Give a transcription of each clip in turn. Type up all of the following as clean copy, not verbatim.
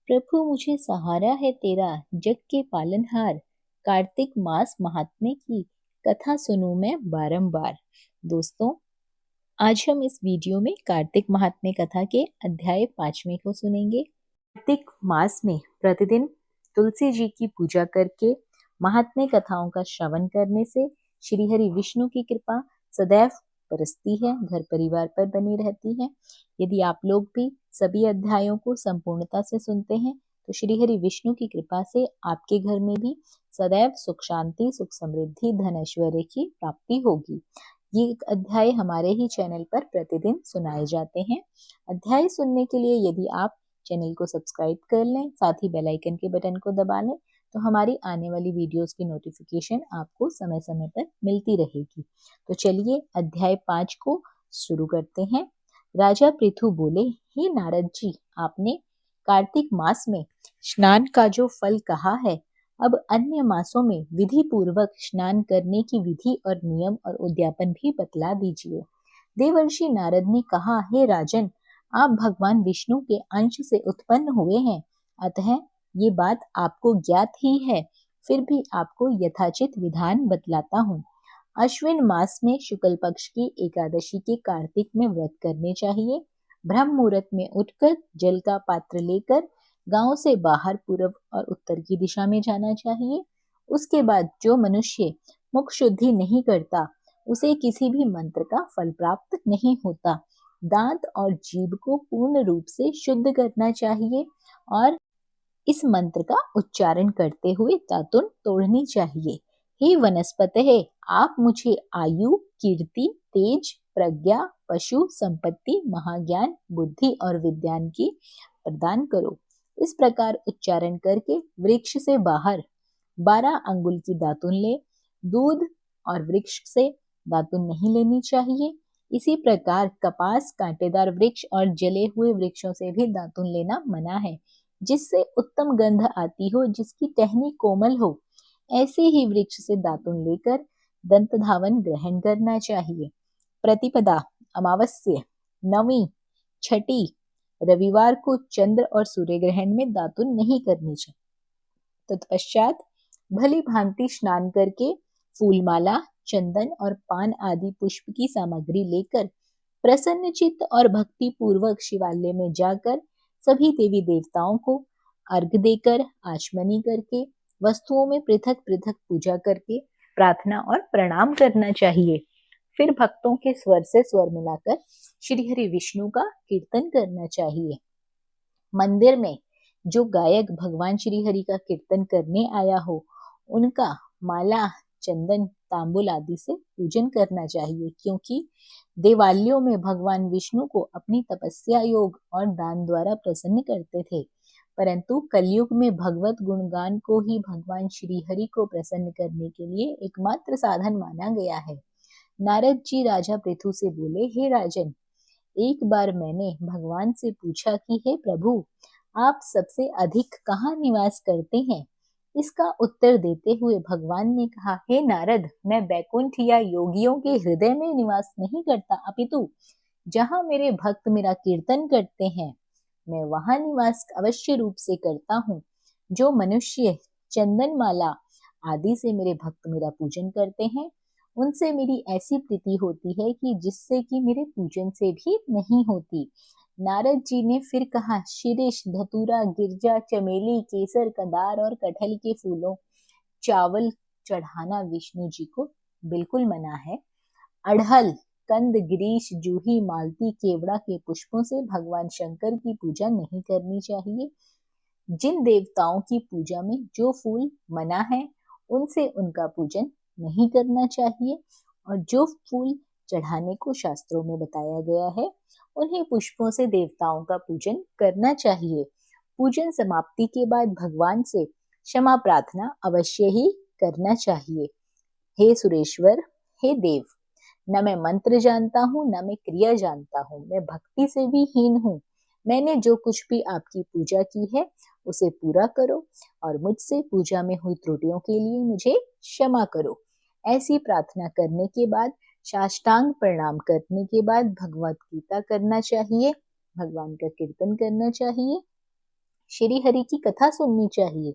प्रभु मुझे सहारा है तेरा, जग के पालनहार। कार्तिक मास महात्म्य की कथा सुनूं मैं बारंबार। दोस्तों, आज हम इस वीडियो में कार्तिक महात्म्य कथा के अध्याय 5वें को सुनेंगे। कार्तिक मास में प्रतिदिन तुलसी जी की पूजा करके महात्म्य कथाओं का श्रवण करने से श्री हरि विष्णु की कृपा सदैव बरसती है, घर परिवार पर बनी रहती है। यदि आप लोग भी सभी अध्यायों को संपूर्णता से सुनते हैं तो श्री हरि विष्णु की कृपा से आपके घर में भी सदैव सुख शांति, सुख समृद्धि, धन ऐश्वर्य की प्राप्ति होगी। ये अध्याय हमारे ही चैनल पर प्रतिदिन सुनाए जाते हैं। अध्याय सुनने के लिए यदि आप चैनल को सब्सक्राइब कर लें, साथ ही बेल आइकन के बटन को दबा लें, तो हमारी आने वाली वीडियोस की नोटिफिकेशन आपको समय समय पर मिलती रहेगी। तो चलिए अध्याय 5 को शुरू करते हैं। राजा पृथु बोले, हे नारद जी, आपने कार्तिक मास में स्नान का जो फल कहा है, अब अन्य मासों में विधि पूर्वक स्नान करने की विधि और नियम और उद्यापन भी बतला दीजिए। देवर्षि नारद ने कहा, हे राजन, आप भगवान विष्णु के अंश से उत्पन्न हुए हैं, अतः ये बात आपको ज्ञात ही है, फिर भी आपको यथाचित विधान बतलाता हूँ। अश्विन मास में शुक्ल पक्ष की एकादशी के कार्तिक में व्रत करने चाहिए। ब्रह्म मुहूर्त में उठकर जल का पात्र लेकर गांव से बाहर पूर्व और उत्तर की दिशा में जाना चाहिए। उसके बाद जो मनुष्य मुख शुद्धि नहीं करता, उसे किसी भी मंत्र का फल प्राप्त नहीं होता। दांत और जीभ को पूर्ण रूप से शुद्ध करना चाहिए और इस मंत्र का उच्चारण करते हुए दातुन तोड़नी चाहिए। हे वनस्पते, आप मुझे आयु, कीर्ति, तेज, प्रज्ञा, पशु संपत्ति, महाज्ञान, बुद्धि और विज्ञान की प्रदान करो। इस प्रकार उच्चारण करके वृक्ष से बाहर 12 अंगुल की दातुन ले। दूध और वृक्ष से दातुन नहीं लेनी चाहिए। इसी प्रकार कपास, कांटेदार वृक्ष और जले हुए वृक्षों से भी दातुन लेना मना है, जिससे उत्तम गंध आती हो, जिसकी टहनी कोमल हो। ऐसे ही वृक्ष से दातुन लेकर दंत धावन ग्रहण करना चाहिए। प्रतिपदा, अमावस्या, नवी, छठी, रविवार को चंद्र और सूर्य ग्रहण में दातुन नहीं करनी चाहिए। तत्पश्चात भली भांति स्नान करके फूलमाला, चंदन और पान आदि पुष्प की सामग्री लेकर प्रसन्न चित्त और भक्ति पूर्वक शिवालय में जाकर सभी देवी देवताओं को अर्घ देकर, आचमनी करके, वस्तुओं में पृथक पृथक पूजा करके प्रार्थना और प्रणाम करना चाहिए। फिर भक्तों के स्वर से स्वर मिलाकर श्री हरि विष्णु का कीर्तन करना चाहिए। मंदिर में जो गायक भगवान श्री हरि का कीर्तन करने आया हो, उनका माला, चंदन, तांबुल आदि से पूजन करना चाहिए, क्योंकि देवालयों में भगवान विष्णु को अपनी तपस्या, योग और दान द्वारा प्रसन्न करते थे, परंतु कलयुग में भगवत गुणगान को ही भगवान श्री हरि को प्रसन्न करने के लिए एकमात्र साधन माना गया है। नारद जी राजा पृथु से बोले, हे राजन, एक बार मैंने भगवान से पूछा कि हे प्रभु, आप सबसे अधिक कहाँ निवास करते हैं? इसका उत्तर देते हुए भगवान ने कहा, हे नारद, मैं बैकुंठ या योगियों के हृदय में निवास नहीं करता, अपितु जहाँ मेरे भक्त मेरा कीर्तन करते हैं, मैं वहां निवास अवश्य रूप से करता हूँ। जो मनुष्य चंदन माला आदि से मेरे भक्त मेरा पूजन करते हैं, उनसे मेरी ऐसी प्रीति होती है कि जिससे कि मेरे पूजन से भी नहीं होती। नारद जी ने फिर कहा, शीरिष, धतूरा, गिरजा, चमेली, केसर, कदार और कटहल के फूलों चावल चढ़ाना विष्णु जी को बिल्कुल मना है। अड़हल, कंद, गिरीश, जूही, मालती, केवड़ा के पुष्पों से भगवान शंकर की पूजा नहीं करनी चाहिए। जिन देवताओं की पूजा में जो फूल मना है, उनसे उनका पूजन नहीं करना चाहिए, और जो फूल चढ़ाने को शास्त्रों में बताया गया है, उन्हीं पुष्पों से देवताओं का पूजन करना चाहिए। पूजन समाप्ति के बाद भगवान से क्षमा प्रार्थना अवश्य ही करना चाहिए। हे सुरेश्वर, हे देव, न मैं मंत्र जानता हूँ, न मैं क्रिया जानता हूँ, मैं भक्ति से भी हीन हूँ। मैंने जो कुछ भी आपकी पूजा की है, उसे पूरा करो और मुझसे पूजा में हुई त्रुटियों के लिए मुझे क्षमा करो। ऐसी प्रार्थना करने के बाद, साष्टांग प्रणाम करने के बाद भगवत गीता करना चाहिए, भगवान का कीर्तन करना चाहिए। श्री हरि की कथा सुननी चाहिए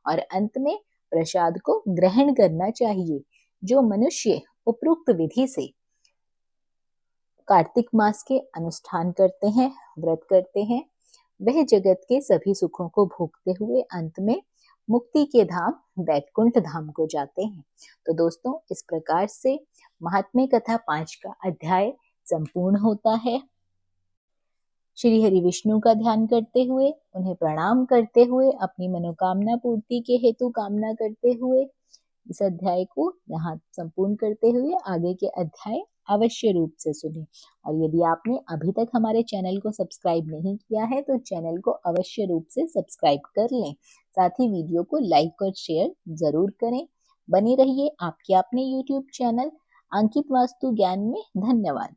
और अंत में प्रसाद को ग्रहण करना चाहिए। जो मनुष्य उपरोक्त विधि से कार्तिक मास के अनुष्ठान करते हैं, व्रत करते हैं, वह जगत के सभी सुखों को भोगते हुए अंत में मुक्ति के धाम वैकुंठ धाम को जाते हैं। तो दोस्तों, इस प्रकार से महात्म्य कथा 5 का अध्याय संपूर्ण होता है। श्री हरि विष्णु का ध्यान करते हुए, उन्हें प्रणाम करते हुए, अपनी मनोकामना पूर्ति के हेतु कामना करते हुए इस अध्याय को यहाँ संपूर्ण करते हुए आगे के अध्याय अवश्य रूप से सुनें। और यदि आपने अभी तक हमारे चैनल को सब्सक्राइब नहीं किया है तो चैनल को अवश्य रूप से सब्सक्राइब कर लें। साथ ही वीडियो को लाइक और शेयर जरूर करें। बने रहिए आपके अपने YouTube चैनल अंकित वास्तु ज्ञान में। धन्यवाद।